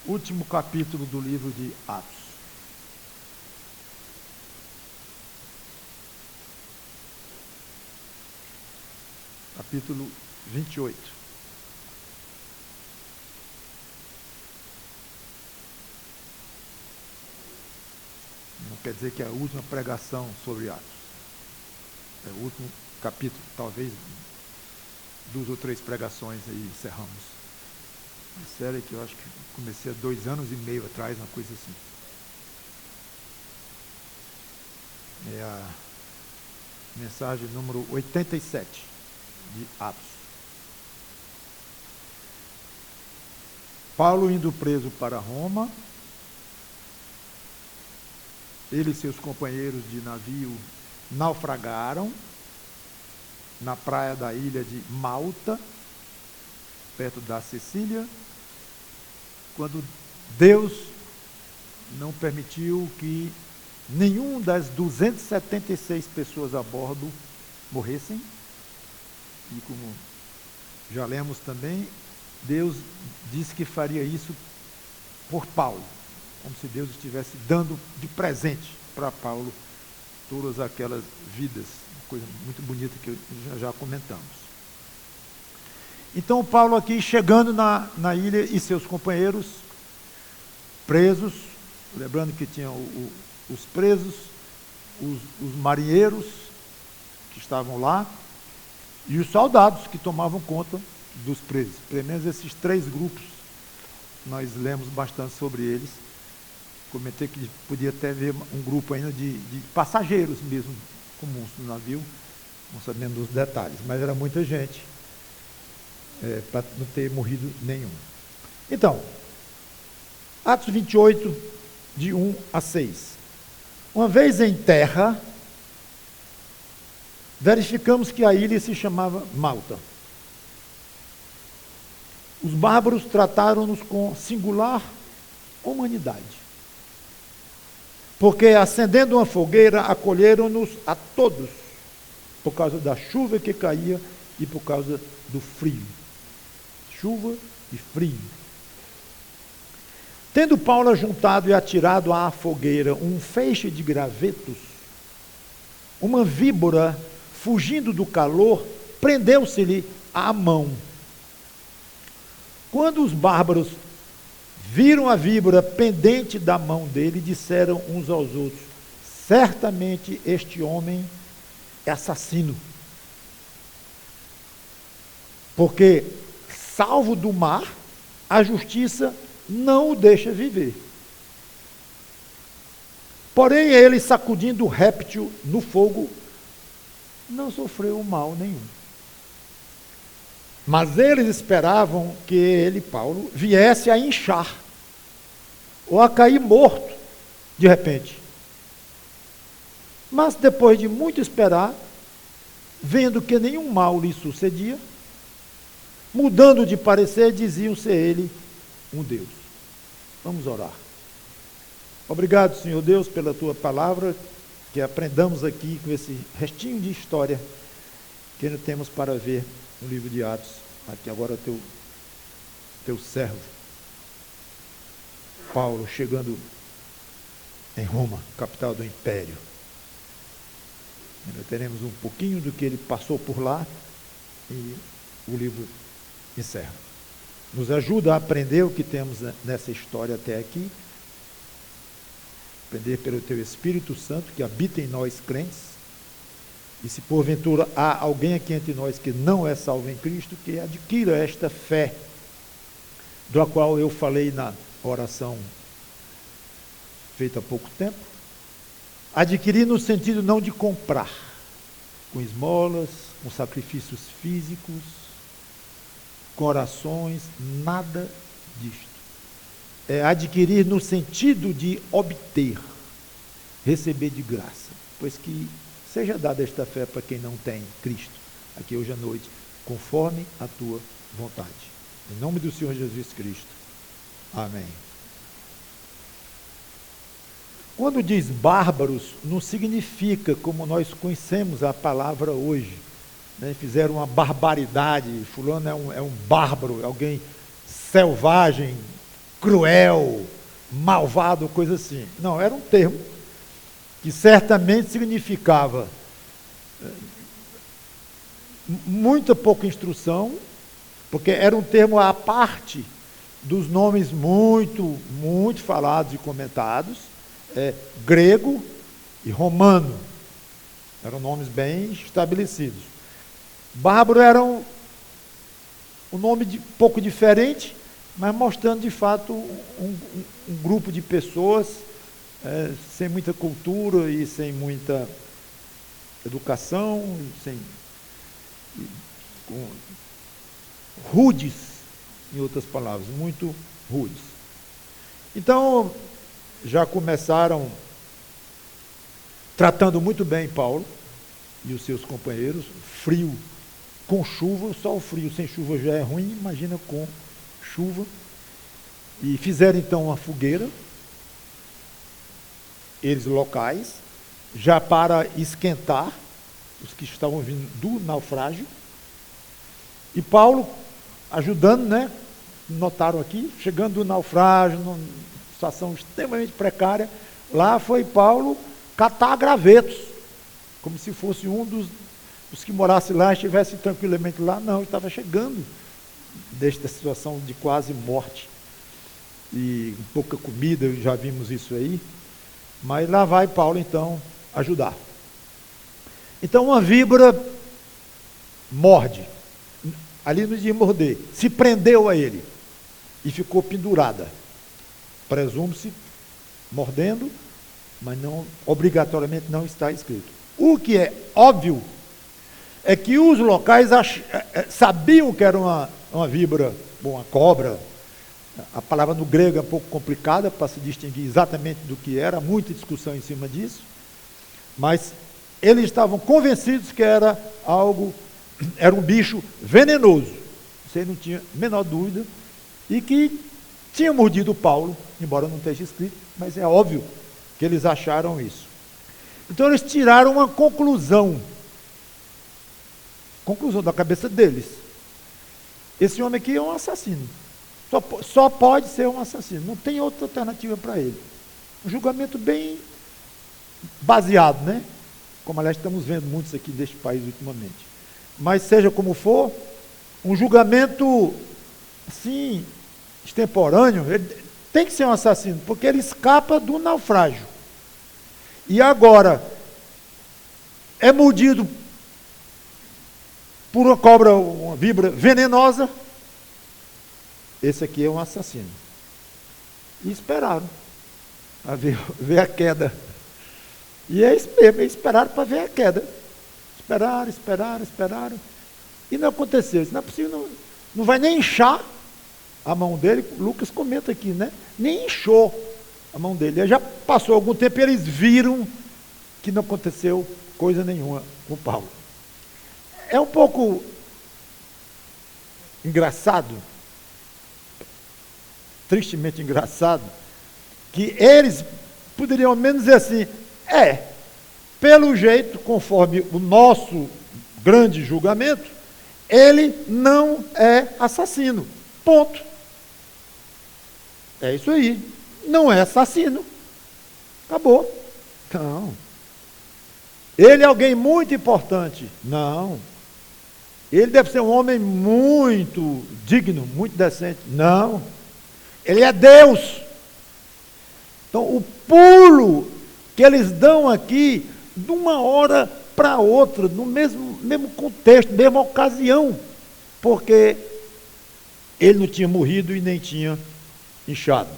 Último capítulo do livro de Atos. Capítulo 28. Não quer dizer que é a última pregação sobre Atos. É o último capítulo, talvez 2 ou 3 pregações aí encerramos. Uma série que eu acho que comecei há 2 anos e meio atrás, uma coisa assim. É a mensagem número 87 de Atos. Paulo indo preso para Roma, ele e seus companheiros de navio naufragaram na praia da ilha de Malta, perto da Sicília, quando Deus não permitiu que nenhum das 276 pessoas a bordo morressem. E como já lemos também, Deus disse que faria isso por Paulo, como se Deus estivesse dando de presente para Paulo todas aquelas vidas, uma coisa muito bonita que já comentamos. Então Paulo aqui chegando na ilha e seus companheiros presos, lembrando que tinham os presos, os marinheiros que estavam lá e os soldados que tomavam conta dos presos. Pelo menos esses 3 grupos, nós lemos bastante sobre eles. Comentei que podia até ver um grupo ainda de passageiros mesmo, comuns no navio, não sabendo dos detalhes, mas era muita gente, para não ter morrido nenhum. Então, Atos 28, de 1 a 6. Uma vez em terra, verificamos que a ilha se chamava Malta. Os bárbaros trataram-nos com singular humanidade, porque acendendo uma fogueira, acolheram-nos a todos, por causa da chuva que caía e por causa do frio. Chuva e frio. Tendo Paulo ajuntado e atirado à fogueira um feixe de gravetos, uma víbora, fugindo do calor, prendeu-se-lhe à mão. Quando os bárbaros viram a víbora pendente da mão dele, disseram uns aos outros: certamente este homem é assassino, porque, salvo do mar, a justiça não o deixa viver. Porém, ele, sacudindo o réptil no fogo, não sofreu mal nenhum. Mas eles esperavam que ele, Paulo, viesse a inchar ou a cair morto de repente. Mas depois de muito esperar, vendo que nenhum mal lhe sucedia, mudando de parecer, diziam ser ele um Deus. Vamos orar. Obrigado, Senhor Deus, pela tua palavra, que aprendamos aqui com esse restinho de história que ainda temos para ver no livro de Atos. Aqui agora teu servo Paulo chegando em Roma, capital do império. Ainda teremos um pouquinho do que ele passou por lá e o livro encerra. Nos ajuda a aprender o que temos nessa história até aqui, aprender pelo teu Espírito Santo que habita em nós crentes. E se porventura há alguém aqui entre nós que não é salvo em Cristo, que adquira esta fé, da qual eu falei na oração feita há pouco tempo. Adquirir no sentido não de comprar, com esmolas, com sacrifícios físicos, com orações, nada disto. É adquirir no sentido de obter, receber de graça, pois que seja dada esta fé para quem não tem Cristo, aqui hoje à noite, conforme a tua vontade. Em nome do Senhor Jesus Cristo. Amém. Quando diz bárbaros, não significa como nós conhecemos a palavra hoje. Né? Fizeram uma barbaridade, fulano é um bárbaro, alguém selvagem, cruel, malvado, coisa assim. Não, era um termo que certamente significava muita pouca instrução, porque era um termo à parte dos nomes muito falados e comentados, grego e romano. Eram nomes bem estabelecidos. Bárbaro era um nome pouco diferente, mas mostrando de fato um grupo de pessoas sem muita cultura e sem muita educação, rudes, em outras palavras, muito rudes. Então, já começaram tratando muito bem Paulo e os seus companheiros, frio com chuva, só o frio sem chuva já é ruim, imagina com chuva. E fizeram então uma fogueira, eles locais, já para esquentar os que estavam vindo do naufrágio. E Paulo ajudando, né? Notaram aqui, chegando do naufrágio, numa situação extremamente precária, lá foi Paulo catar gravetos, como se fosse um dos que morasse lá, estivesse tranquilamente lá. Não, estava chegando desta situação de quase morte e pouca comida, já vimos isso aí, mas lá vai Paulo então ajudar. Então uma víbora morde, ali não diz morder, se prendeu a ele e ficou pendurada, presume-se mordendo, mas não, obrigatoriamente não está escrito. O que é óbvio é que os locais sabiam que era uma víbora, uma cobra. A palavra no grego é um pouco complicada para se distinguir exatamente do que era, muita discussão em cima disso, mas eles estavam convencidos que era um bicho venenoso, você não tinha a menor dúvida, e que tinha mordido Paulo, embora não esteja escrito, mas é óbvio que eles acharam isso. Então eles tiraram uma conclusão da cabeça deles. Esse homem aqui é um assassino. Só pode ser um assassino. Não tem outra alternativa para ele. Um julgamento bem baseado, né? Como, aliás, estamos vendo muitos aqui deste país ultimamente. Mas, seja como for, um julgamento, assim, extemporâneo, ele tem que ser um assassino, porque ele escapa do naufrágio. E agora, é mordido por uma cobra, uma víbora venenosa, esse aqui é um assassino. E esperaram a ver a queda. E é isso mesmo, esperaram para ver a queda. Esperaram. E não aconteceu. Isso não é possível, não vai nem inchar a mão dele. Lucas comenta aqui, né? Nem inchou a mão dele. Aí já passou algum tempo e eles viram que não aconteceu coisa nenhuma com Paulo. É um pouco engraçado, tristemente engraçado, que eles poderiam ao menos dizer assim, pelo jeito, conforme o nosso grande julgamento, ele não é assassino. Ponto. É isso aí. Não é assassino. Acabou. Não. Ele é alguém muito importante. Não. Ele deve ser um homem muito digno, muito decente. Não. Ele é Deus. Então, o pulo que eles dão aqui, de uma hora para outra, no mesmo contexto, mesma ocasião, porque ele não tinha morrido e nem tinha inchado.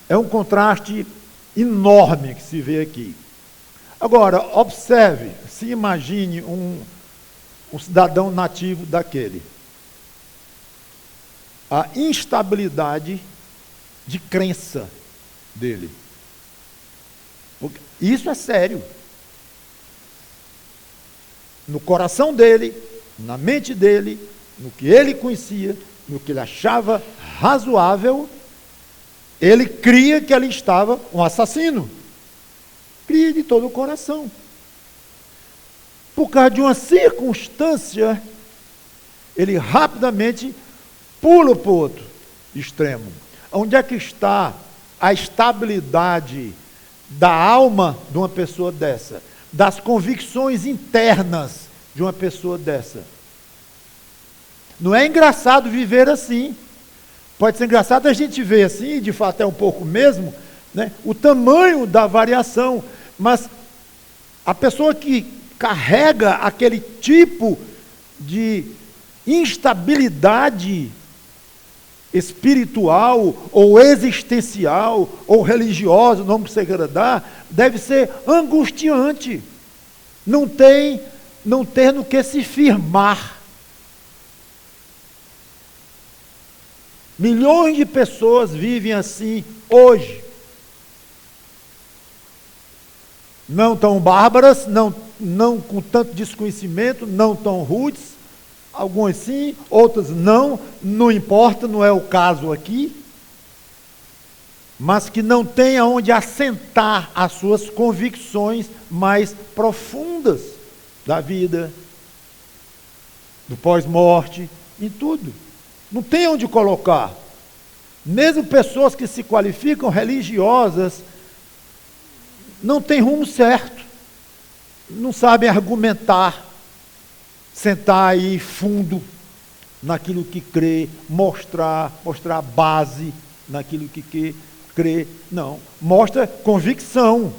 É um contraste enorme que se vê aqui. Agora, observe, se imagine um cidadão nativo daquele. A instabilidade de crença dele. Isso é sério. No coração dele, na mente dele, no que ele conhecia, no que ele achava razoável, ele cria que ali estava um assassino. Cria de todo o coração. Por causa de uma circunstância, ele rapidamente pula para o outro. extremo. Onde é que está a estabilidade da alma de uma pessoa dessa? Das convicções internas de uma pessoa dessa? Não é engraçado viver assim. Pode ser engraçado a gente ver assim, de fato é um pouco mesmo, né, o tamanho da variação, mas a pessoa que carrega aquele tipo de instabilidade espiritual, ou existencial, ou religiosa, o nome que você queira dar, deve ser angustiante. Não ter no que se firmar. Milhões de pessoas vivem assim hoje. Não tão bárbaras, não com tanto desconhecimento, não tão rudes, algumas sim, outras não importa, não é o caso aqui, mas que não tem aonde assentar as suas convicções mais profundas da vida, do pós-morte, em tudo. Não tem onde colocar. Mesmo pessoas que se qualificam religiosas, não têm rumo certo, não sabem argumentar, sentar aí fundo naquilo que crê, mostrar a base naquilo que crê. Não, mostra convicção,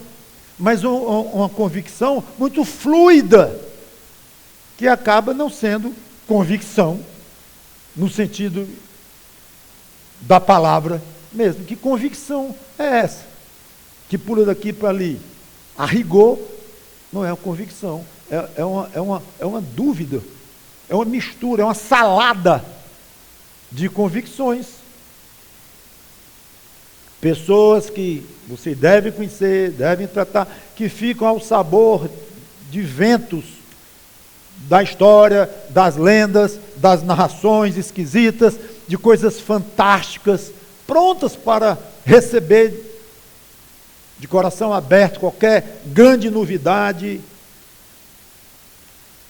mas uma convicção muito fluida, que acaba não sendo convicção, no sentido da palavra mesmo. Que convicção é essa? Que pula daqui para ali. A rigor, não é uma convicção, é uma dúvida, é uma mistura, é uma salada de convicções. Pessoas que você deve conhecer, deve tratar, que ficam ao sabor de ventos da história, das lendas, das narrações esquisitas, de coisas fantásticas, prontas para receber de coração aberto qualquer grande novidade.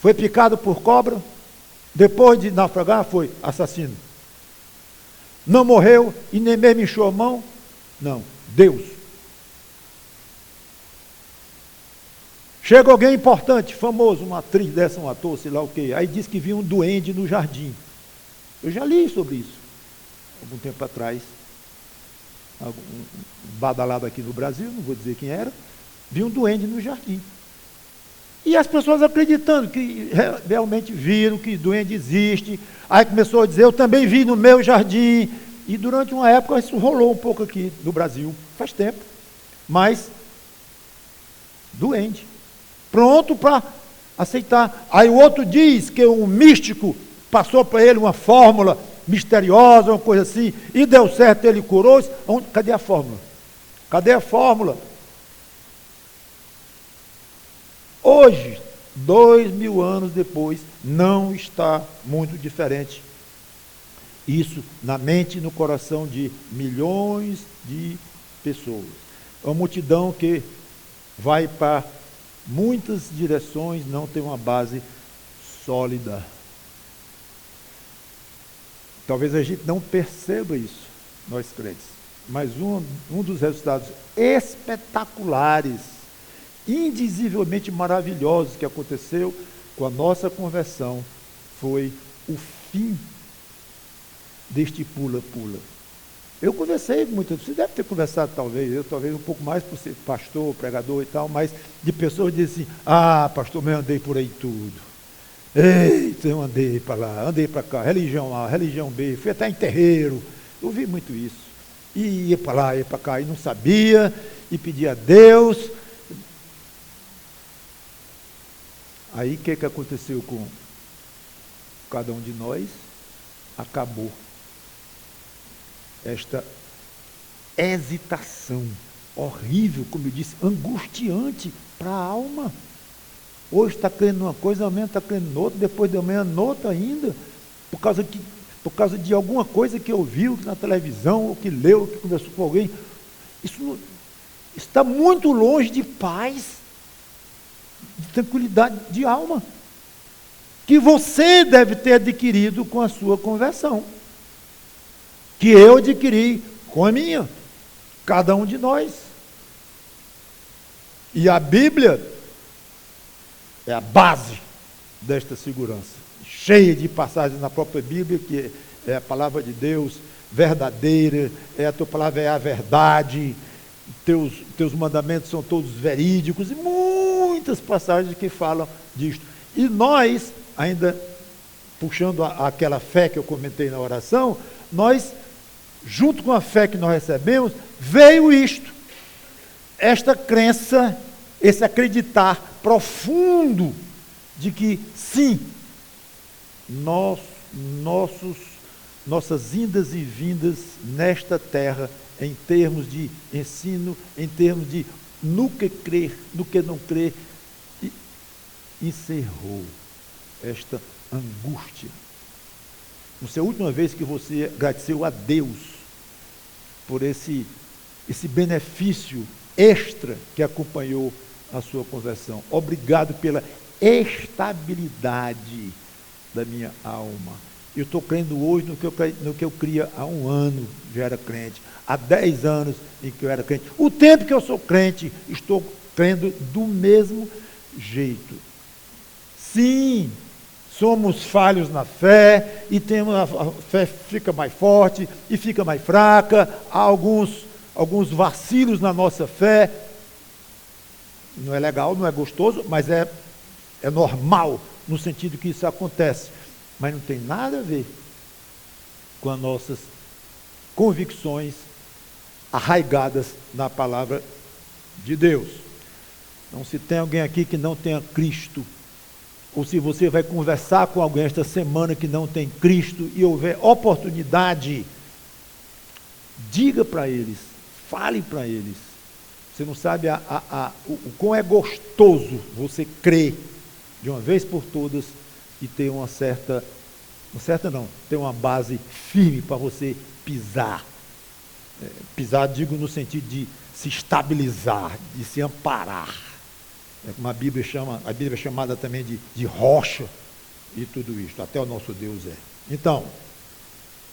Foi picado por cobra, depois de naufragar foi assassino. Não morreu e nem mesmo inchou a mão? Não, Deus. Chega alguém importante, famoso, uma atriz dessa, um ator, sei lá o quê, aí diz que viu um duende no jardim. Eu já li sobre isso, algum tempo atrás. Um badalado aqui no Brasil, não vou dizer quem era, viu um duende no jardim. E as pessoas acreditando que realmente viram que duende existe. Aí começou a dizer, eu também vi no meu jardim. E durante uma época isso rolou um pouco aqui no Brasil, faz tempo. Mas, duende. Pronto para aceitar. Aí o outro diz que um místico passou para ele uma fórmula misteriosa, uma coisa assim, e deu certo, ele curou. Cadê a fórmula? Cadê a fórmula? Hoje, 2000 anos depois, não está muito diferente. Isso na mente e no coração de milhões de pessoas. É uma multidão que vai para muitas direções, não tem uma base sólida. Talvez a gente não perceba isso, nós crentes. Mas um dos resultados espetaculares, indizivelmente maravilhosos que aconteceu com a nossa conversão foi o fim deste pula-pula. Eu conversei com muitas pessoas, você deve ter conversado talvez um pouco mais por ser pastor, pregador e tal, mas de pessoas que dizem assim, pastor, eu andei por aí tudo. Eita, eu andei para lá, andei para cá, religião A, religião B, fui até em terreiro, eu vi muito isso. E ia para lá, ia para cá, e não sabia, e pedia a Deus. Aí o que aconteceu com cada um de nós? Acabou esta hesitação horrível, como eu disse, angustiante para a alma. Hoje está crendo numa coisa, amanhã está crendo noutra, depois de amanhã noutra ainda, por causa de alguma coisa que ouviu na televisão, ou que leu, ou que conversou com alguém. Isso está muito longe de paz, de tranquilidade de alma, que você deve ter adquirido com a sua conversão. que eu adquiri com a minha, cada um de nós. E a Bíblia é a base desta segurança, cheia de passagens na própria Bíblia, que é a palavra de Deus verdadeira, a tua palavra é a verdade, teus mandamentos são todos verídicos, e muitas passagens que falam disto. E nós, ainda puxando aquela fé que eu comentei na oração, nós, junto com a fé que nós recebemos, veio isto, esta crença, esse acreditar profundo de que, sim, nossas indas e vindas nesta terra, em termos de ensino, em termos de no que crer, no que não crer, encerrou esta angústia. Não sei a última vez que você agradeceu a Deus por esse benefício extra que acompanhou a sua conversão. Obrigado pela estabilidade da minha alma. Eu estou crendo hoje no que eu cria há 1 ano, já era crente. Há 10 anos em que eu era crente. O tempo que eu sou crente, estou crendo do mesmo jeito. Sim, somos falhos na fé, e a fé fica mais forte e fica mais fraca. Há alguns vacilos na nossa fé. Não é legal, não é gostoso, mas é normal, no sentido que isso acontece. Mas não tem nada a ver com as nossas convicções arraigadas na palavra de Deus. Então, se tem alguém aqui que não tenha Cristo, ou se você vai conversar com alguém esta semana que não tem Cristo e houver oportunidade, diga para eles, fale para eles. Você não sabe o quão é gostoso você crer de uma vez por todas e ter ter uma base firme para você pisar. Pisar, digo, no sentido de se estabilizar, de se amparar. É como a Bíblia é chamada também de rocha e tudo isso. Até o nosso Deus é. Então,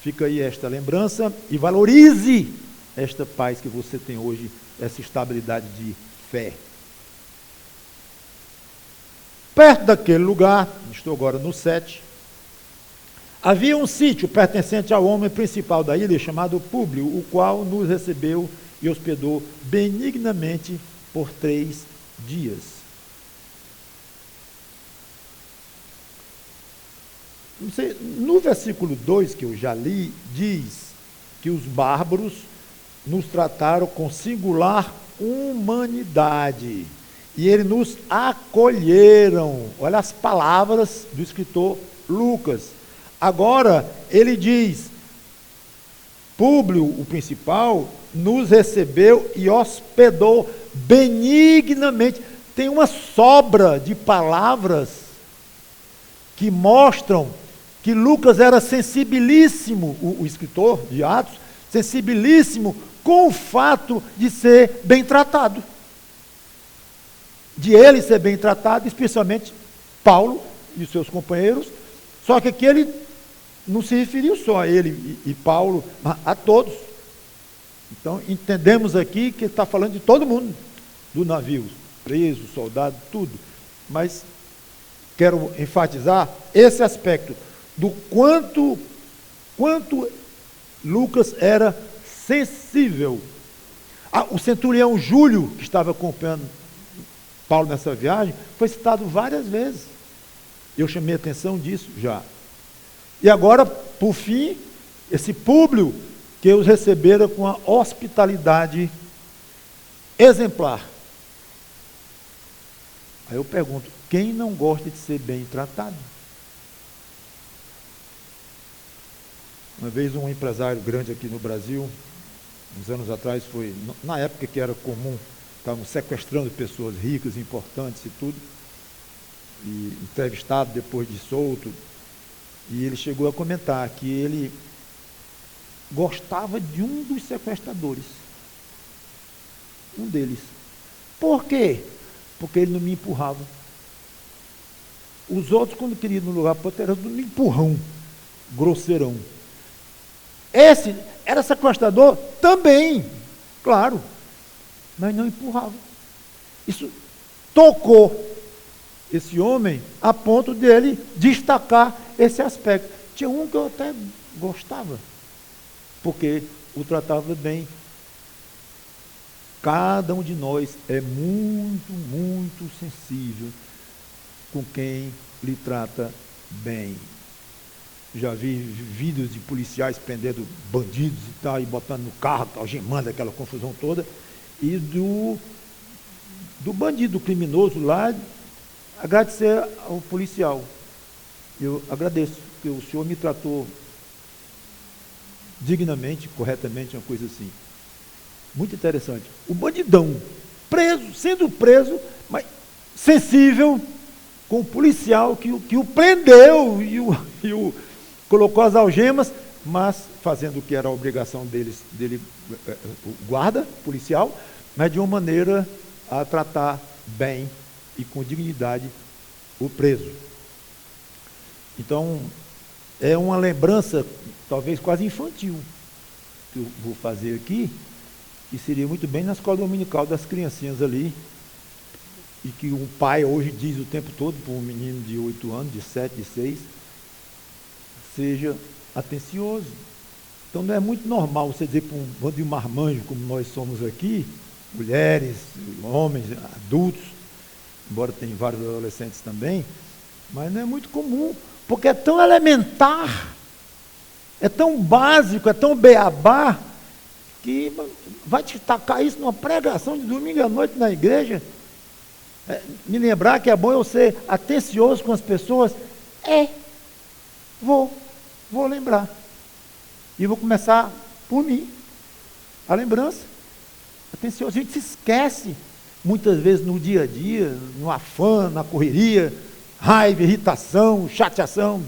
fica aí esta lembrança e valorize esta paz que você tem hoje, essa estabilidade de fé. Perto daquele lugar, estou agora no 7, havia um sítio pertencente ao homem principal da ilha, chamado Públio, o qual nos recebeu e hospedou benignamente por 3 dias. Não sei, no versículo 2 que eu já li, diz que os bárbaros nos trataram com singular humanidade. E eles nos acolheram. Olha as palavras do escritor Lucas. Agora, ele diz, Públio, o principal, nos recebeu e hospedou benignamente. Tem uma sobra de palavras que mostram que Lucas era sensibilíssimo, o escritor de Atos, sensibilíssimo com o fato de ser bem tratado. De ele ser bem tratado, especialmente Paulo e os seus companheiros, só que aqui ele não se referiu só a ele e Paulo, mas a todos. Então, entendemos aqui que ele está falando de todo mundo, do navio, preso, soldado, tudo. Mas quero enfatizar esse aspecto, do quanto Lucas era sensível. O centurião Júlio, que estava acompanhando Paulo nessa viagem, foi citado várias vezes. Eu chamei a atenção disso já. E agora, por fim, esse Públio, que os recebera com a hospitalidade exemplar. Aí eu pergunto, quem não gosta de ser bem tratado? Uma vez um empresário grande aqui no Brasil, uns anos atrás, foi, na época que era comum, estavam sequestrando pessoas ricas, importantes e tudo, e entrevistado depois de solto, e ele chegou a comentar que ele gostava de um dos sequestradores, um deles. Por quê? Porque ele não me empurrava. Os outros, quando queriam ir no lugar para outro, eram um empurrão, grosseirão. Era sequestrador? Também, claro, mas não empurrava. Isso tocou esse homem a ponto dele destacar esse aspecto. Tinha um que eu até gostava, porque o tratava bem. Cada um de nós é muito, muito sensível com quem lhe trata bem. Já vi vídeos de policiais prendendo bandidos e tal, e botando no carro, algemando aquela confusão toda, e do bandido criminoso lá, agradecer ao policial. Eu agradeço, porque o senhor me tratou dignamente, corretamente, uma coisa assim. Muito interessante. O bandidão, preso, sendo preso, mas sensível com o policial que o prendeu e o colocou as algemas, mas fazendo o que era a obrigação dele, o guarda policial, mas de uma maneira a tratar bem e com dignidade o preso. Então, é uma lembrança, talvez quase infantil, que eu vou fazer aqui, que seria muito bem na escola dominical das criancinhas ali, e que um pai hoje diz o tempo todo para um menino de 8 anos, de 7, de 6, seja atencioso. Então não é muito normal você dizer para um bando de marmanjo, como nós somos aqui, mulheres, homens, adultos, embora tenha vários adolescentes também, mas não é muito comum, porque é tão elementar, é tão básico, é tão beabá, que vai te tacar isso numa pregação de domingo à noite na igreja. Me lembrar que é bom eu ser atencioso com as pessoas. Vou lembrar. E vou começar por mim. A lembrança. Atencioso. A gente se esquece, muitas vezes no dia a dia, no afã, na correria, raiva, irritação, chateação,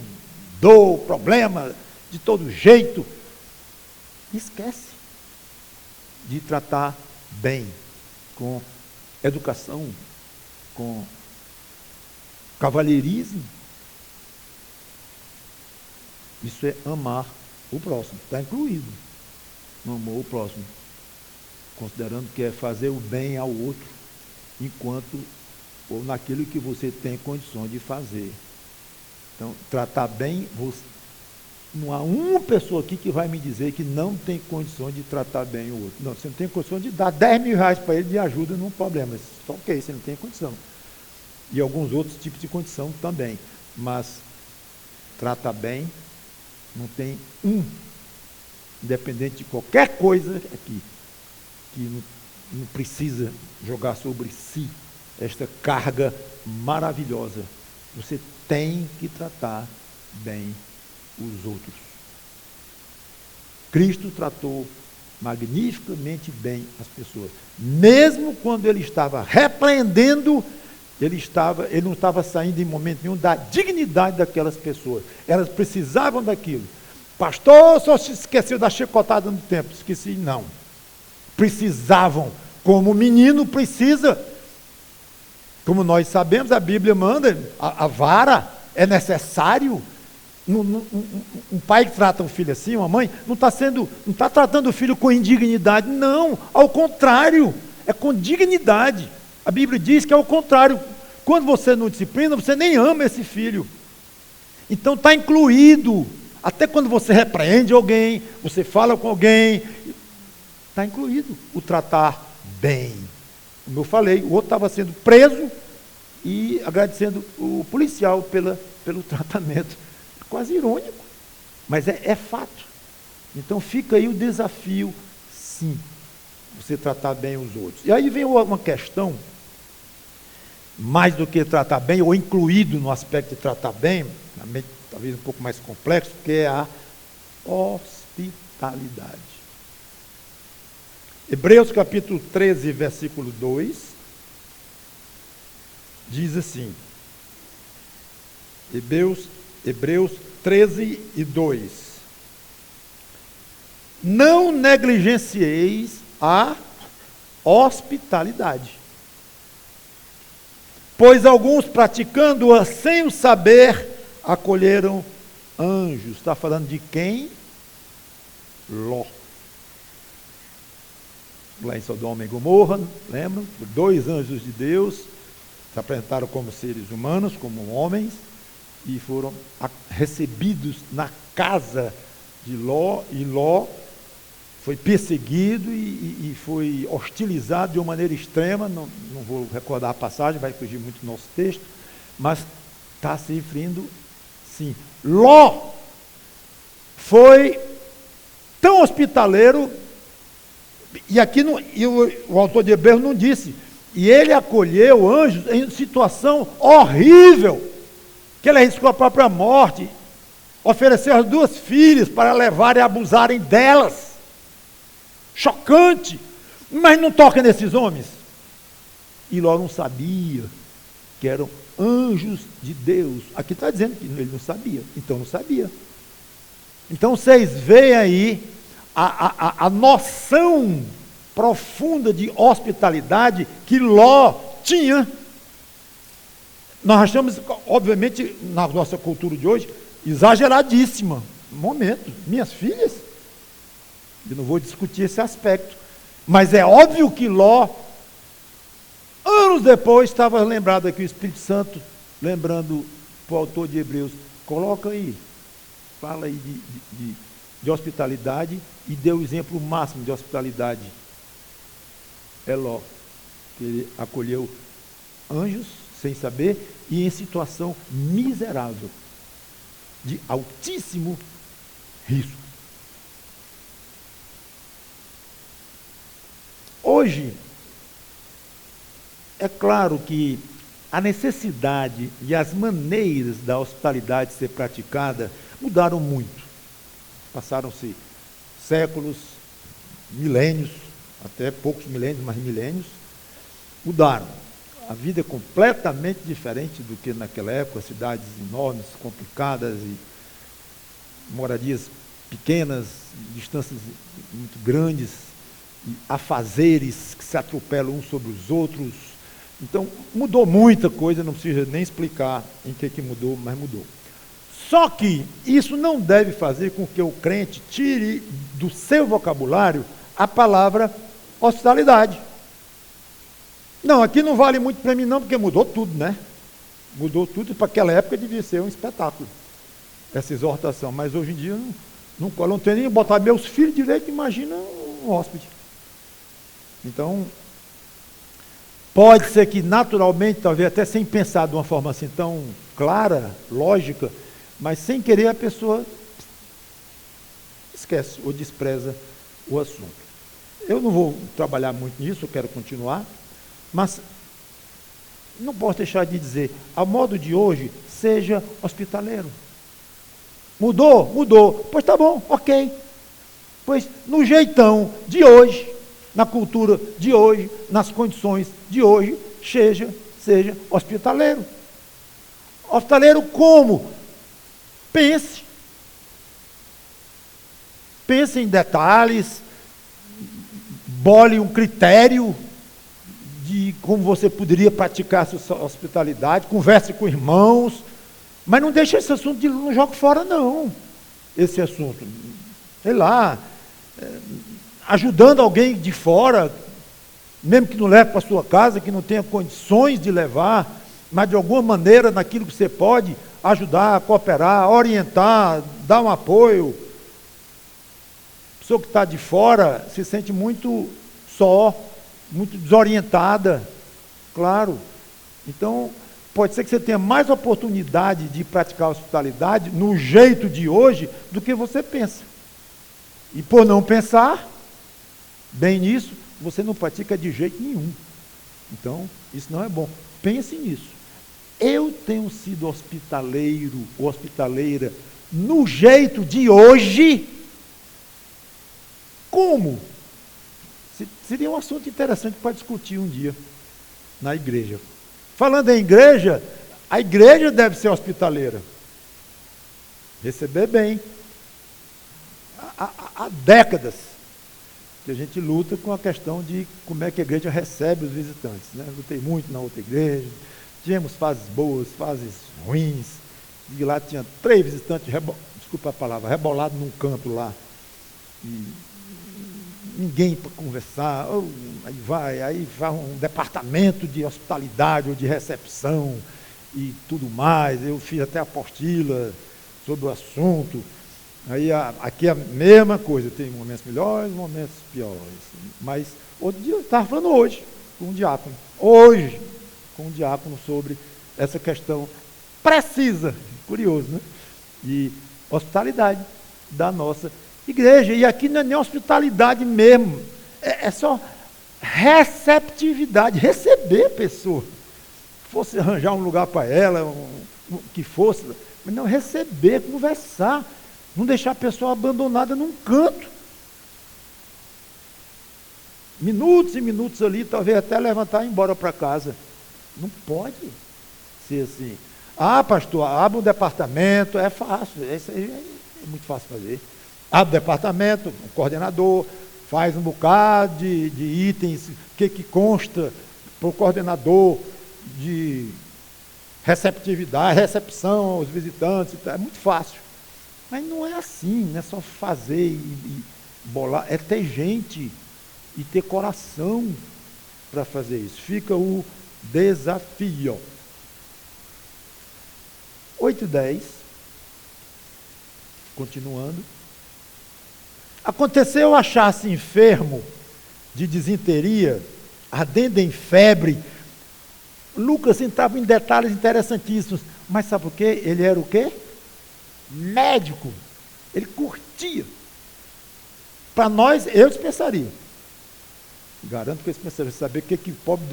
dor, problema, de todo jeito. Esquece de tratar bem, com educação, com cavalheirismo. Isso é amar o próximo, está incluído no amor ao próximo, considerando que é fazer o bem ao outro, enquanto, ou naquilo que você tem condições de fazer. Então, tratar bem, não há uma pessoa aqui que vai me dizer que não tem condições de tratar bem o outro. Não, você não tem condições de dar 10 mil reais para ele de ajuda num problema. Só que você não tem condição. E alguns outros tipos de condição também. Mas trata bem, não tem independente de qualquer coisa aqui, que não precisa jogar sobre si esta carga maravilhosa. Você tem que tratar bem os outros. Cristo tratou magnificamente bem as pessoas. Mesmo quando ele estava repreendendo, ele não estava saindo em momento nenhum da dignidade daquelas pessoas. Elas precisavam daquilo. Pastor, só se esqueceu da chicotada no templo. Esqueci, não. Precisavam, como o menino precisa. Como nós sabemos, a Bíblia manda, a vara é necessário. Um pai que trata um filho assim, uma mãe, não está tratando o filho com indignidade, não, ao contrário, é com dignidade. A Bíblia diz que é o contrário. Quando você não disciplina, você nem ama esse filho. Então está incluído. Até quando você repreende alguém, você fala com alguém, está incluído o tratar bem. Como eu falei, o outro estava sendo preso e agradecendo o policial pelo tratamento. Quase irônico, mas é fato. Então fica aí o desafio, sim, você tratar bem os outros. E aí vem uma questão, mais do que tratar bem, ou incluído no aspecto de tratar bem, talvez um pouco mais complexo, que é a hospitalidade. Hebreus capítulo 13, versículo 2, diz assim, Hebreus 13 e 2. Não negligencieis a hospitalidade, pois alguns praticando-a sem o saber, acolheram anjos. Está falando de quem? Ló. lá em Sodoma e Gomorra, lembram? 2 anjos de Deus se apresentaram como seres humanos, como homens, e foram recebidos na casa de Ló, e Ló foi perseguido e foi hostilizado de uma maneira extrema. Não vou recordar a passagem, vai fugir muito do nosso texto, mas está se referindo, sim. Ló foi tão hospitaleiro, e aqui o autor de Hebreus não disse, e ele acolheu anjos em situação horrível, que ele arriscou a própria morte, ofereceu as 2 filhas para levarem e abusarem delas. Chocante, mas não toca nesses homens. E Ló não sabia que eram anjos de Deus. Aqui está dizendo que ele não sabia, então não sabia. Então vocês veem aí a noção profunda de hospitalidade que Ló tinha. Nós achamos, obviamente, na nossa cultura de hoje, exageradíssima. Momento, minhas filhas, eu não vou discutir esse aspecto, mas é óbvio que Ló, anos depois, estava lembrado aqui o Espírito Santo, lembrando para o autor de Hebreus, coloca aí, fala aí de hospitalidade, e deu o exemplo máximo de hospitalidade. É Ló, que ele acolheu anjos, sem saber, e em situação miserável, de altíssimo risco. Hoje, é claro que a necessidade e as maneiras da hospitalidade ser praticada mudaram muito. Passaram-se séculos, milênios, até poucos milênios, mas milênios, mudaram. A vida é completamente diferente do que naquela época, cidades enormes, complicadas, e moradias pequenas, distâncias muito grandes, e afazeres que se atropelam uns sobre os outros. Então, mudou muita coisa, não precisa nem explicar em que mudou, mas mudou. Só que isso não deve fazer com que o crente tire do seu vocabulário a palavra hospitalidade. Não, aqui não vale muito para mim não, porque mudou tudo, né? Mudou tudo, e para aquela época devia ser um espetáculo, essa exortação. Mas hoje em dia, não tenho nem botar meus filhos direito, imagina um hóspede. Então, pode ser que naturalmente, talvez até sem pensar de uma forma assim tão clara, lógica, mas sem querer a pessoa esquece ou despreza o assunto. Eu não vou trabalhar muito nisso, eu quero continuar, mas não posso deixar de dizer, a modo de hoje, seja hospitaleiro. Mudou? Mudou. Pois tá bom, ok. Pois no jeitão de hoje, na cultura de hoje, nas condições de hoje, seja hospitaleiro. Hospitaleiro como? Pense em detalhes, bole um critério de como você poderia praticar a sua hospitalidade, converse com irmãos, mas não deixe esse assunto, não jogue fora não, esse assunto. Sei lá, ajudando alguém de fora, mesmo que não leve para a sua casa, que não tenha condições de levar, mas de alguma maneira, naquilo que você pode, ajudar, cooperar, orientar, dar um apoio. A pessoa que está de fora se sente muito só, muito desorientada, claro. Então, pode ser que você tenha mais oportunidade de praticar a hospitalidade no jeito de hoje do que você pensa. E por não pensar bem nisso, você não pratica de jeito nenhum. Então, isso não é bom. Pense nisso. Eu tenho sido hospitaleiro ou hospitaleira no jeito de hoje. Como? Seria um assunto interessante para discutir um dia na igreja. Falando em igreja, a igreja deve ser hospitaleira. Receber bem. Há décadas que a gente luta com a questão de como é que a igreja recebe os visitantes, né? Lutei muito na outra igreja, tínhamos fases boas, fases ruins, e lá tinha 3 visitantes, desculpa a palavra, rebolado num canto lá. E ninguém para conversar, aí vai um departamento de hospitalidade ou de recepção e tudo mais. Eu fiz até apostila sobre o assunto. Aí aqui é a mesma coisa, tem momentos melhores, momentos piores. Mas outro dia eu estava falando hoje com um diácono, sobre essa questão precisa, curioso, né? De hospitalidade da nossa igreja. E aqui não é nem hospitalidade mesmo, é só receptividade, receber a pessoa. Fosse arranjar um lugar para ela, o que fosse, mas não, receber, conversar, não deixar a pessoa abandonada num canto. Minutos e minutos ali, talvez até levantar e ir embora para casa. Não pode ser assim. Ah, pastor, abre um departamento, é fácil, isso aí é muito fácil fazer. Abre o departamento, um coordenador, faz um bocado de itens, o que consta para o coordenador de receptividade, recepção aos visitantes, é muito fácil. Mas não é assim, não é só fazer e bolar, é ter gente e ter coração para fazer isso. Fica o desafio. 8:10, continuando. Aconteceu achar-se enfermo de disenteria, ardendo em febre. Lucas entrava em detalhes interessantíssimos, mas sabe por quê? Ele era o quê? Médico. Ele curtia. Para nós, eu dispensaria. Garanto que eu dispensaria. Saber o que o pobre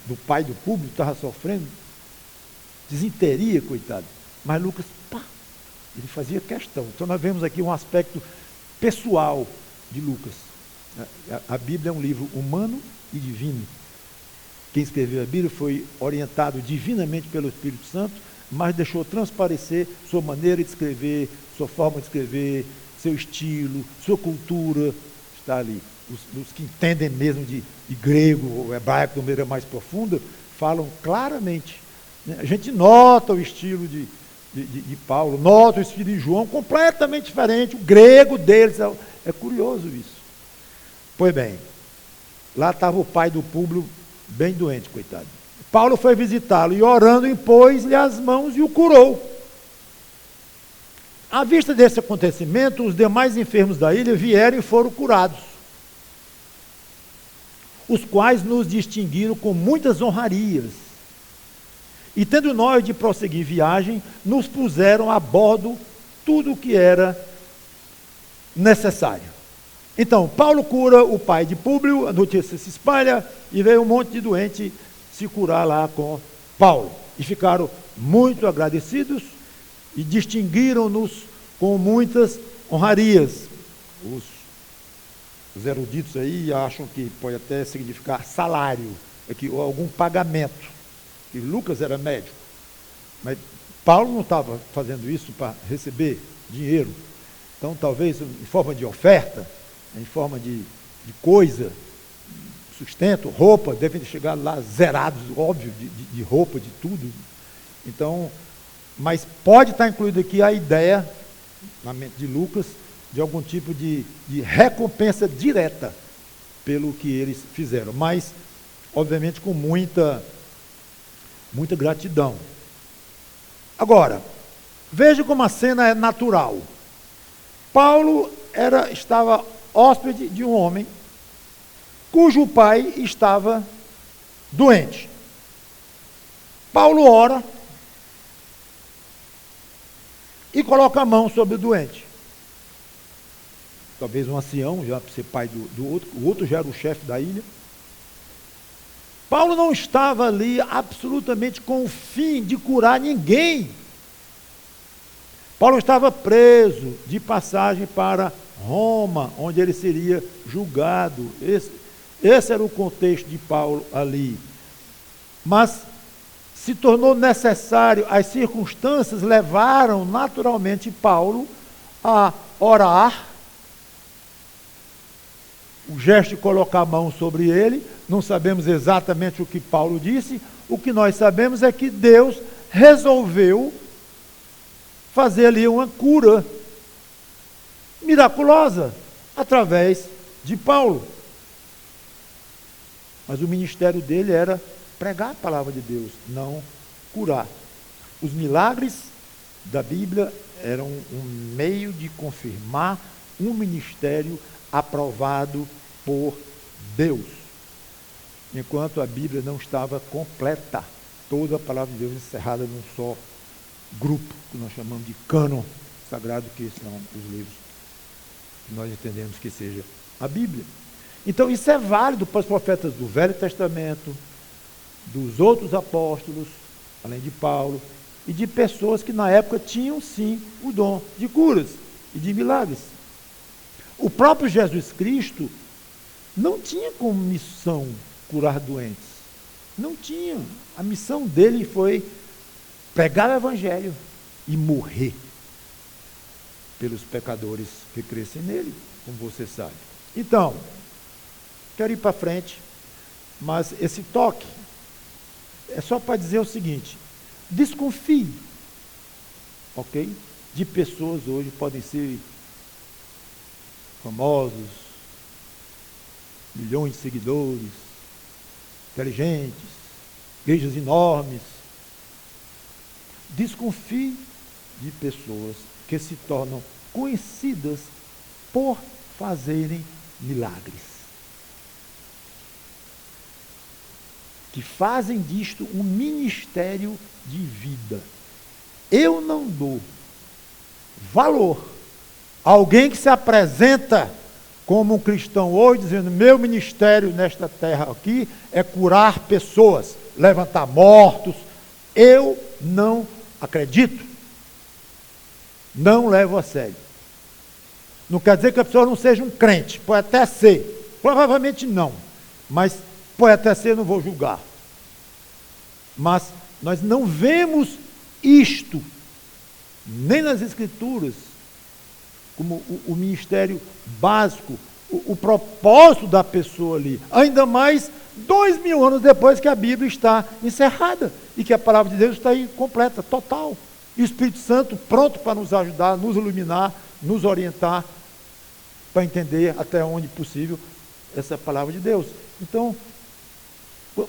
do pai do público estava sofrendo? Desenteria, coitado. Mas Lucas, ele fazia questão. Então nós vemos aqui um aspecto pessoal de Lucas. A Bíblia é um livro humano e divino. Quem escreveu a Bíblia foi orientado divinamente pelo Espírito Santo, mas deixou transparecer sua maneira de escrever, sua forma de escrever, seu estilo, sua cultura, está ali. Os que entendem mesmo de grego ou hebraico de maneira mais profunda, falam claramente. A gente nota o estilo de Paulo, nota o estilo de João, completamente diferente, o grego deles, é curioso isso. Pois bem, lá estava o pai do Públio, bem doente, coitado. Paulo foi visitá-lo e orando impôs-lhe as mãos e o curou. À vista desse acontecimento, os demais enfermos da ilha vieram e foram curados, os quais nos distinguiram com muitas honrarias. E tendo nós de prosseguir viagem, nos puseram a bordo tudo o que era necessário. Então, Paulo cura o pai de Públio, a notícia se espalha e veio um monte de doente se curar lá com Paulo. E ficaram muito agradecidos e distinguiram-nos com muitas honrarias. Os eruditos aí acham que pode até significar salário, ou algum pagamento. Que Lucas era médico, mas Paulo não estava fazendo isso para receber dinheiro. Então, talvez em forma de oferta, em forma de coisa, sustento, roupa, devem chegar lá zerados, óbvio, de roupa, de tudo. Então, mas pode estar incluído aqui a ideia, na mente de Lucas, de algum tipo de recompensa direta pelo que eles fizeram, mas, obviamente, com muita gratidão. Agora, veja como a cena é natural. Paulo estava hóspede de um homem cujo pai estava doente. Paulo ora e coloca a mão sobre o doente. Talvez um ancião, já para ser pai do outro, o outro já era o chefe da ilha. Paulo não estava ali absolutamente com o fim de curar ninguém. Paulo estava preso de passagem para Roma, onde ele seria julgado. Esse era o contexto de Paulo ali. Mas se tornou necessário, as circunstâncias levaram naturalmente Paulo a orar. O gesto de colocar a mão sobre ele, não sabemos exatamente o que Paulo disse, o que nós sabemos é que Deus resolveu fazer ali uma cura miraculosa, através de Paulo. Mas o ministério dele era pregar a palavra de Deus, não curar. Os milagres da Bíblia eram um meio de confirmar um ministério aprovado por Deus. Enquanto a Bíblia não estava completa, toda a palavra de Deus encerrada num só grupo, que nós chamamos de cânon sagrado, que são os livros que nós entendemos que seja a Bíblia. Então isso é válido para os profetas do Velho Testamento, dos outros apóstolos, além de Paulo, e de pessoas que na época tinham sim o dom de curas e de milagres. O próprio Jesus Cristo não tinha como missão curar doentes. Não tinha. A missão dele foi pregar o Evangelho e morrer pelos pecadores que crescem nele, como você sabe. Então, quero ir para frente, mas esse toque é só para dizer o seguinte: desconfie, ok? De pessoas hoje, podem ser famosos, milhões de seguidores, inteligentes, igrejas enormes. Desconfie de pessoas que se tornam conhecidas por fazerem milagres, que fazem disto um ministério de vida. Eu não dou valor a alguém que se apresenta como um cristão hoje, dizendo: meu ministério nesta terra aqui é curar pessoas, levantar mortos. Eu não acredito, não levo a sério. Não quer dizer que a pessoa não seja um crente, pode até ser, provavelmente não, mas pode até ser, não vou julgar. Mas nós não vemos isto, nem nas Escrituras, como o ministério básico, o propósito da pessoa ali. Ainda mais 2000 anos depois que a Bíblia está encerrada e que a palavra de Deus está aí completa, total. E o Espírito Santo pronto para nos ajudar, nos iluminar, nos orientar, para entender até onde possível essa palavra de Deus. Então,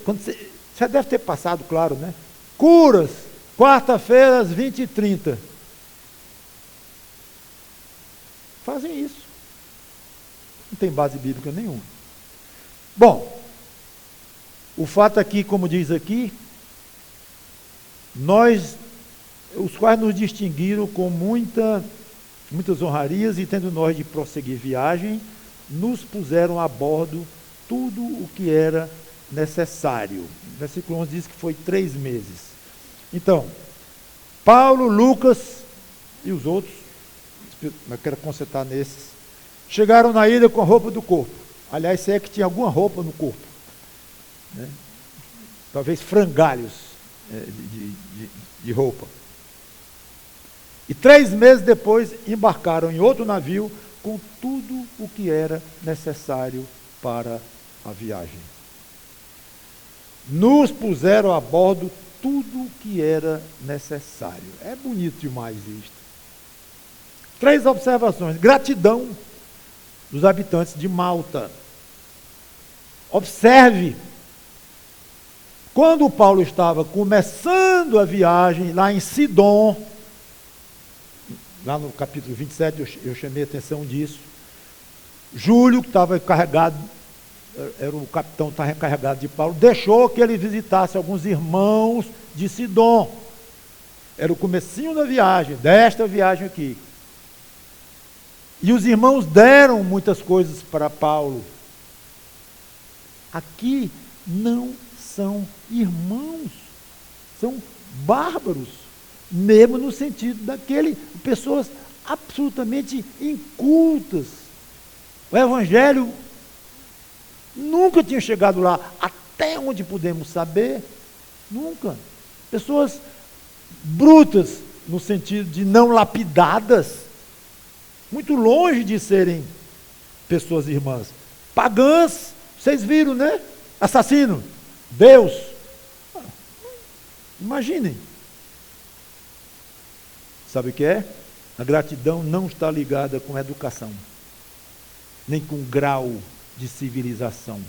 quando você deve ter passado, claro, né? Curas, quarta-feira às 20h30. Fazem isso. Não tem base bíblica nenhuma. Bom, o fato aqui, como diz aqui, os quais nos distinguiram com muitas honrarias, e tendo nós de prosseguir viagem, nos puseram a bordo tudo o que era necessário. O versículo 11 diz que foi 3 meses. Então, Paulo, Lucas e os outros, eu quero concentrar nesses, chegaram na ilha com a roupa do corpo. Aliás, se é que tinha alguma roupa no corpo, né? Talvez frangalhos de roupa. E 3 meses depois embarcaram em outro navio com tudo o que era necessário para a viagem. Nos puseram a bordo tudo o que era necessário. É bonito demais isto. 3 observações. Gratidão dos habitantes de Malta. Observe, quando Paulo estava começando a viagem lá em Sidom, lá no capítulo 27, eu chamei a atenção disso. Júlio, que estava encarregado, era o capitão que estava encarregado de Paulo, deixou que ele visitasse alguns irmãos de Sidom. Era o comecinho da viagem, desta viagem aqui. E os irmãos deram muitas coisas para Paulo. Aqui não são irmãos, são bárbaros, mesmo no sentido pessoas absolutamente incultas. O Evangelho nunca tinha chegado lá, até onde podemos saber, nunca. Pessoas brutas, no sentido de não lapidadas, muito longe de serem pessoas irmãs. Pagãs, vocês viram, né? Assassino, Deus. Imaginem. Sabe o que é? A gratidão não está ligada com a educação. nem com grau de civilização.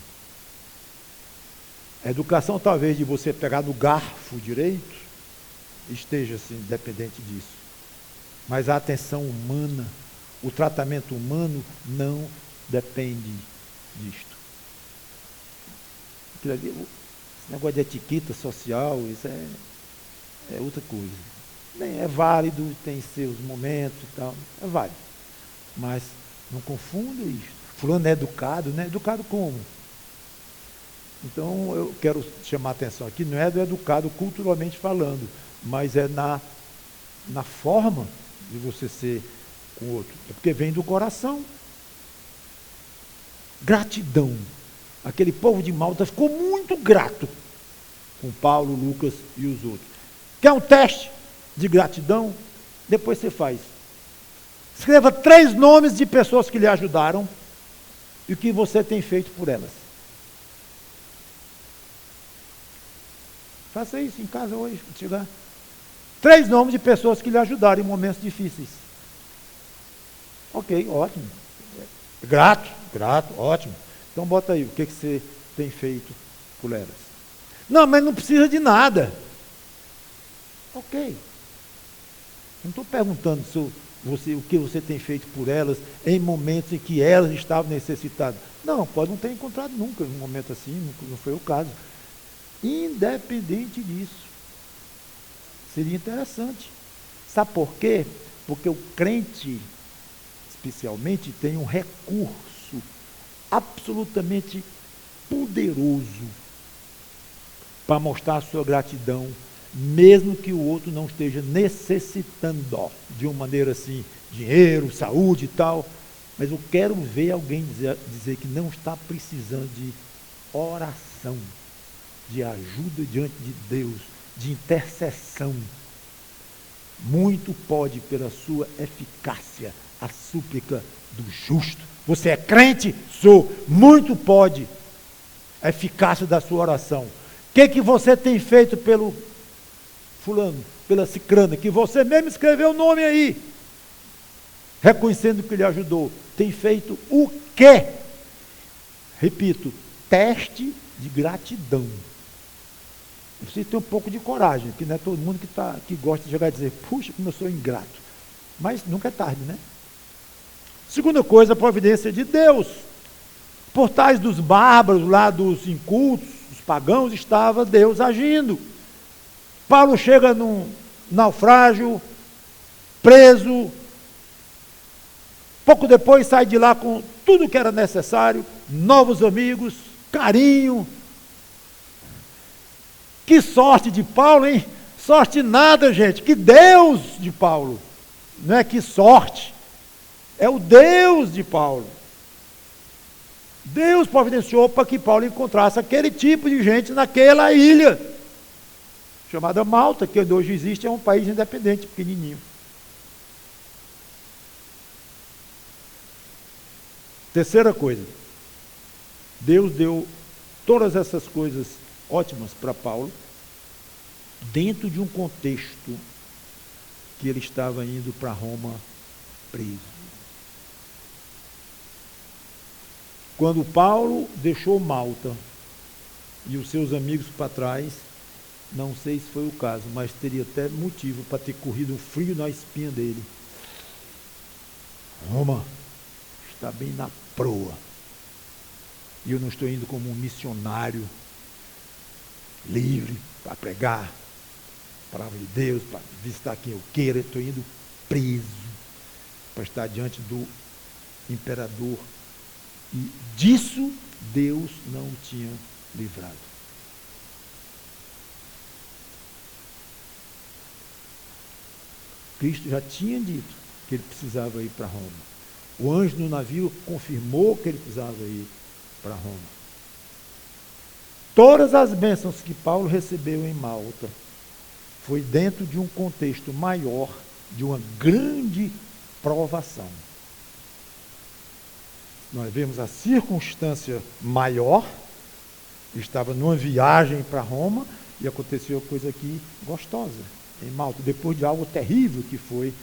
A educação, talvez, de você pegar no garfo direito, esteja assim, dependente disso. Mas a atenção humana, o tratamento humano não depende disto. Esse negócio de etiqueta social, isso é outra coisa. É válido, tem seus momentos e tal, é válido. Mas não confunda isto. Fulano é educado, né? Educado como? Então, eu quero chamar a atenção aqui, não é do educado culturalmente falando, mas é na forma de você ser com o outro. É porque vem do coração. Gratidão. Aquele povo de Malta ficou muito grato com Paulo, Lucas e os outros. Quer um teste de gratidão? Depois você faz. Escreva 3 nomes de pessoas que lhe ajudaram e o que você tem feito por elas. Faça isso em casa hoje, quando chegar. 3 nomes de pessoas que lhe ajudaram em momentos difíceis. Ok, ótimo. Grato, ótimo. Então bota aí, o que você tem feito por elas. Não, mas não precisa de nada. Ok. Não estou perguntando o que você tem feito por elas em momentos em que elas estavam necessitadas. Não, pode não ter encontrado nunca um momento assim, não foi o caso. Independente disso. Seria interessante. Sabe por quê? Porque o crente, especialmente, tem um recurso absolutamente poderoso para mostrar a sua gratidão, mesmo que o outro não esteja necessitando de uma maneira assim, dinheiro, saúde e tal. Mas eu quero ver alguém dizer que não está precisando de oração, de ajuda diante de Deus, de intercessão. Muito pode, pela sua eficácia, a súplica do justo. Você é crente? Sou. Muito pode a eficácia da sua oração. O que você tem feito pelo fulano, pela cicrana, que você mesmo escreveu o nome aí, reconhecendo que lhe ajudou? Tem feito o quê? Repito, teste de gratidão. Você tem um pouco de coragem, porque não é todo mundo que gosta de chegar e dizer, puxa, como eu sou ingrato. Mas nunca é tarde, né? Segunda coisa, a providência de Deus. Por trás dos bárbaros, lá dos incultos, dos pagãos, estava Deus agindo. Paulo chega num naufrágio, preso. Pouco depois sai de lá com tudo que era necessário, novos amigos, carinho. Que sorte de Paulo, hein? Sorte nada, gente. Que Deus de Paulo. Não é que sorte. É o Deus de Paulo. Deus providenciou para que Paulo encontrasse aquele tipo de gente naquela ilha, chamada Malta, que hoje existe, é um país independente, pequenininho. Terceira coisa. Deus deu todas essas coisas ótimas para Paulo, dentro de um contexto que ele estava indo para Roma preso. Quando Paulo deixou Malta e os seus amigos para trás, não sei se foi o caso, mas teria até motivo para ter corrido um frio na espinha dele. Roma está bem na proa. E eu não estou indo como um missionário livre para pregar a palavra de Deus, para visitar quem eu queira. Eu estou indo preso para estar diante do imperador. E disso Deus não o tinha livrado. Cristo já tinha dito que ele precisava ir para Roma. O anjo no navio confirmou que ele precisava ir para Roma. Todas as bênçãos que Paulo recebeu em Malta foi dentro de um contexto maior, de uma grande provação. Nós vemos a circunstância maior, estava numa viagem para Roma e aconteceu uma coisa aqui gostosa em Malta, depois de algo terrível que foi,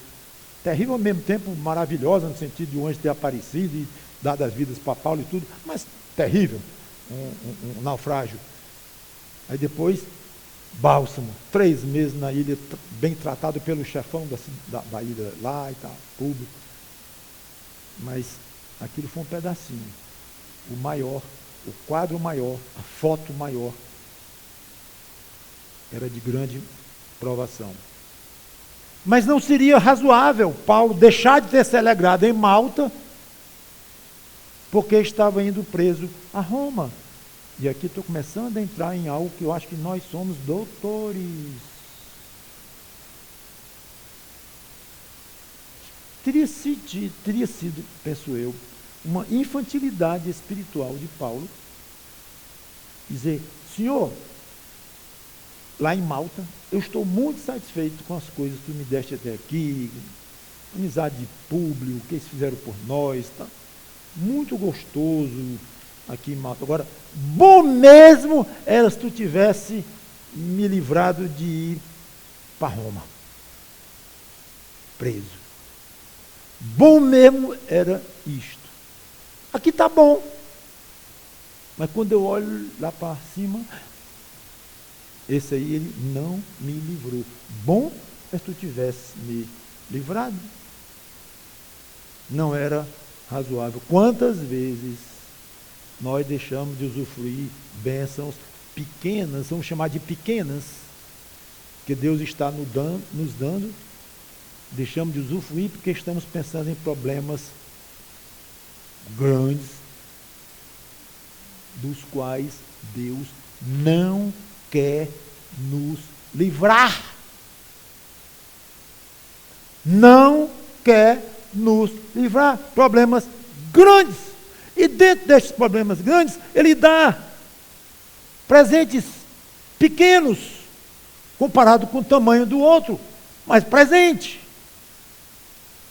terrível ao mesmo tempo, maravilhosa, no sentido de um anjo ter aparecido dado as vidas para Paulo e tudo, mas terrível, um naufrágio. Aí depois, Bálsamo, 3 meses na ilha, bem tratado pelo chefão da ilha lá e tal, público. Mas aquilo foi um pedacinho. O maior, o quadro maior, a foto maior, era de grande provação. Mas não seria razoável Paulo deixar de ter se alegrado em Malta, porque estava indo preso a Roma. E aqui estou começando a entrar em algo que eu acho que nós somos doutores. Teria sido, penso eu, uma infantilidade espiritual de Paulo dizer: Senhor, lá em Malta, eu estou muito satisfeito com as coisas que tu me deste até aqui, amizade de Públio, o que eles fizeram por nós, tá? Muito gostoso aqui em Malta. Agora, bom mesmo era se tu tivesse me livrado de ir para Roma, preso. Bom mesmo era isto. Aqui está bom, mas quando eu olho lá para cima, esse aí ele não me livrou. Bom é se tu tivesse me livrado. Não era razoável. Quantas vezes nós deixamos de usufruir bênçãos pequenas, vamos chamar de pequenas, que Deus está nos dando, deixamos de usufruir porque estamos pensando em problemas grandes, dos quais Deus não quer nos livrar. Não quer nos livrar. Problemas grandes. E dentro destes problemas grandes, Ele dá presentes pequenos, comparado com o tamanho do outro, mas presente.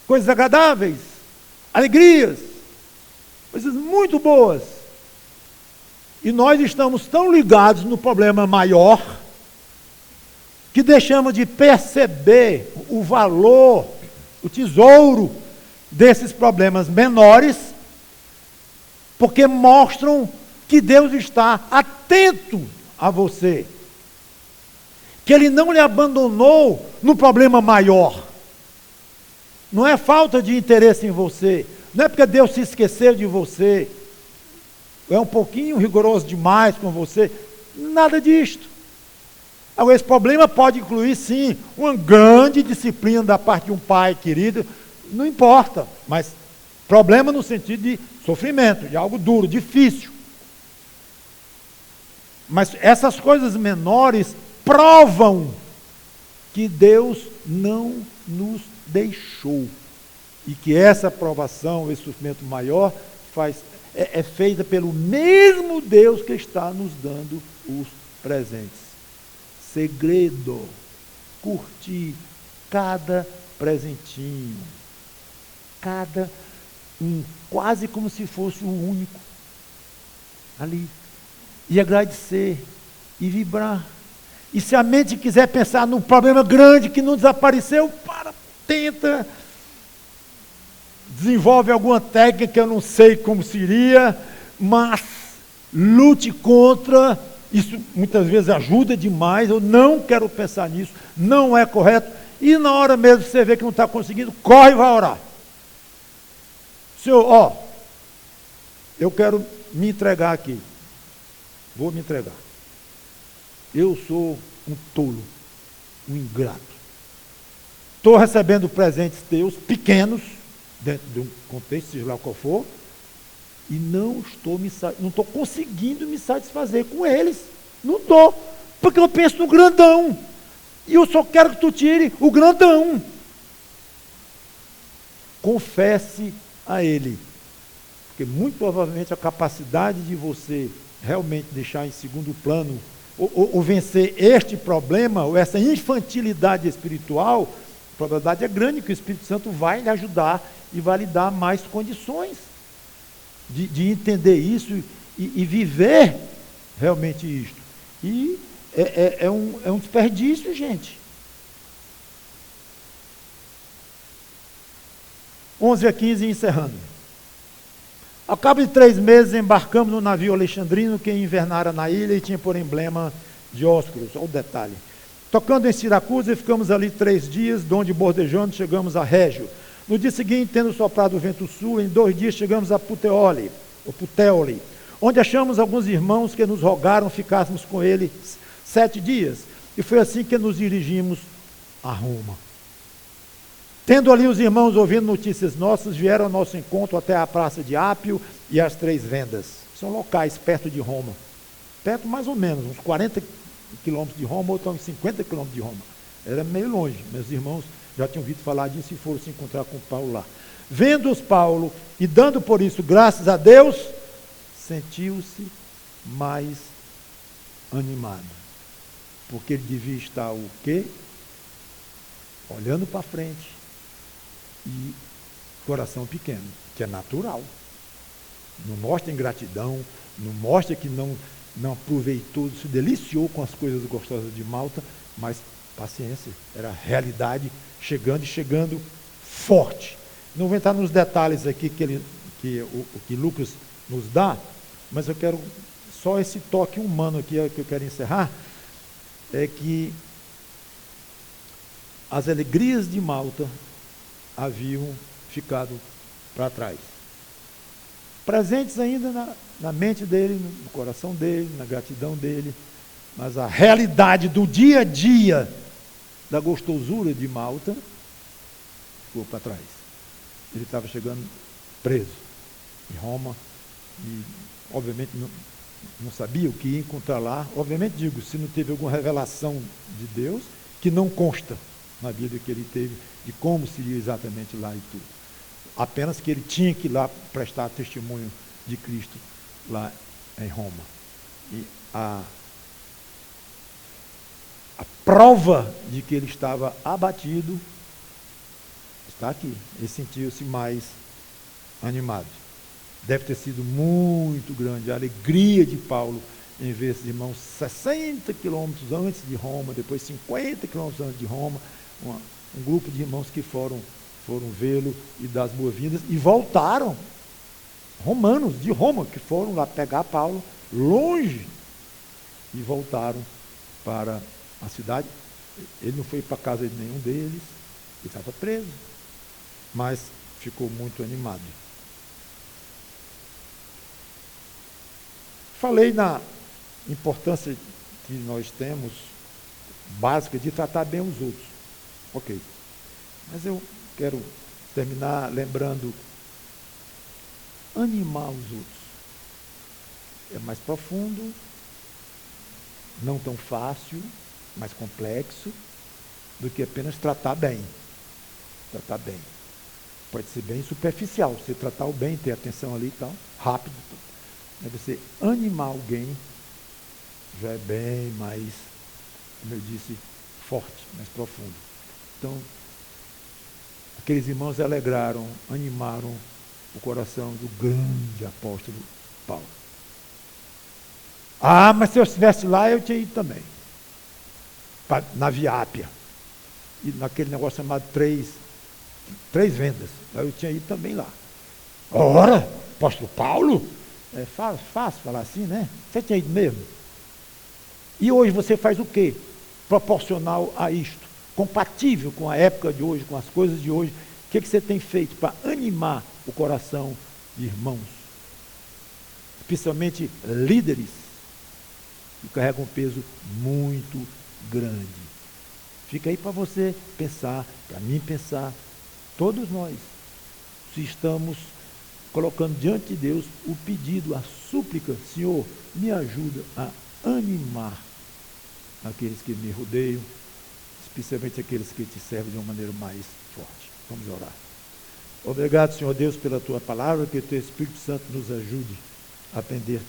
Coisas agradáveis, alegrias, coisas muito boas. E nós estamos tão ligados no problema maior, que deixamos de perceber o valor, o tesouro desses problemas menores, porque mostram que Deus está atento a você, que Ele não lhe abandonou no problema maior. Não é falta de interesse em você, não é porque Deus se esqueceu de você, é um pouquinho rigoroso demais com você, nada disto. Agora, esse problema pode incluir, sim, uma grande disciplina da parte de um pai querido, não importa, mas problema no sentido de sofrimento, de algo duro, difícil. Mas essas coisas menores provam que Deus não nos deixou, e que essa provação, esse sofrimento maior, é feita pelo mesmo Deus que está nos dando os presentes. Segredo, curtir cada presentinho, cada um, quase como se fosse o único, ali, e agradecer, e vibrar. E se a mente quiser pensar num problema grande que não desapareceu, tenta, desenvolve alguma técnica que eu não sei como seria, mas lute contra. Isso muitas vezes ajuda demais. Eu não quero pensar nisso, não é correto. E na hora mesmo que você vê que não está conseguindo, corre e vai orar. Senhor, eu quero me entregar aqui. Vou me entregar. Eu sou um tolo, um ingrato. Estou recebendo presentes teus, pequenos, dentro de um contexto, seja lá qual for, e não estou conseguindo me satisfazer com eles. Não estou, porque eu penso no grandão, e eu só quero que tu tire o grandão. Confesse a Ele, porque muito provavelmente a capacidade de você realmente deixar em segundo plano, ou vencer este problema, ou essa infantilidade espiritual, a probabilidade é grande que o Espírito Santo vai lhe ajudar e vai lhe dar mais condições de entender isso e viver realmente isto. E é um desperdício, gente. 11 a 15, encerrando. Ao cabo de 3 meses, embarcamos no navio alexandrino que invernara na ilha e tinha por emblema Dióscuros. Olha o detalhe. Tocando em Siracusa, ficamos ali 3 dias, de onde bordejando chegamos a Régio. No dia seguinte, tendo soprado o vento sul, em 2 dias chegamos a Puteoli, onde achamos alguns irmãos que nos rogaram ficássemos com eles 7 dias. E foi assim que nos dirigimos a Roma. Tendo ali os irmãos ouvindo notícias nossas, vieram ao nosso encontro até a praça de Ápio e as 3 Vendas. São locais perto de Roma. Perto mais ou menos, uns 40 quilômetros de Roma, ou uns 50 quilômetros de Roma. Era meio longe. Meus irmãos já tinham ouvido falar disso e foram se encontrar com Paulo lá. Vendo-os Paulo e dando por isso graças a Deus, sentiu-se mais animado. Porque ele devia estar o quê? Olhando para frente. E coração pequeno, que é natural. Não mostra ingratidão, não mostra que não aproveitou, se deliciou com as coisas gostosas de Malta, mas paciência, era a realidade chegando e chegando forte. Não vou entrar nos detalhes aqui que Lucas nos dá, mas eu quero só esse toque humano aqui que eu quero encerrar, é que as alegrias de Malta haviam ficado para trás. Presentes ainda na mente dele, no coração dele, na gratidão dele, mas a realidade do dia a dia da gostosura de Malta ficou para trás. Ele estava chegando preso em Roma e, obviamente, não sabia o que ia encontrar lá. Obviamente, digo, se não teve alguma revelação de Deus, que não consta na vida que ele teve, de como seria exatamente lá e tudo. Apenas que ele tinha que ir lá prestar testemunho de Cristo lá em Roma. E a prova de que ele estava abatido está aqui. Ele sentiu-se mais animado. Deve ter sido muito grande a alegria de Paulo em ver esses irmãos 60 quilômetros antes de Roma, depois 50 quilômetros antes de Roma, um grupo de irmãos que foram vê-lo e dar as boas-vindas e voltaram, romanos de Roma, que foram lá pegar Paulo longe e voltaram para a cidade. Ele não foi para a casa de nenhum deles, ele estava preso, mas ficou muito animado. Falei na importância que nós temos, básica, de tratar bem os outros. Ok. Mas eu quero terminar lembrando, animar os outros. É mais profundo, não tão fácil, mais complexo, do que apenas tratar bem. Tratar bem. Pode ser bem superficial, você tratar o bem, ter atenção ali e tal, rápido. Mas você animar alguém já é bem mais, como eu disse, forte, mais profundo. Então, aqueles irmãos alegraram, animaram o coração do grande apóstolo Paulo. Ah, mas se eu estivesse lá, eu tinha ido também. Na Viápia. E naquele negócio chamado três vendas. Eu tinha ido também lá. Ora, apóstolo Paulo? É fácil falar assim, né? Você tinha ido mesmo? E hoje você faz o quê? Proporcional a isto. Compatível com a época de hoje, com as coisas de hoje. O que você tem feito para animar o coração de irmãos? Especialmente líderes que carregam um peso muito grande. Fica aí para você pensar, para mim pensar, todos nós, se estamos colocando diante de Deus o pedido, a súplica, Senhor, me ajuda a animar aqueles que me rodeiam, especialmente aqueles que te servem de uma maneira mais forte. Vamos orar. Obrigado, Senhor Deus, pela tua palavra, que o teu Espírito Santo nos ajude a aprender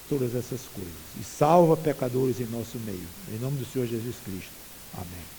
todas essas coisas. E salva pecadores em nosso meio. Em nome do Senhor Jesus Cristo. Amém.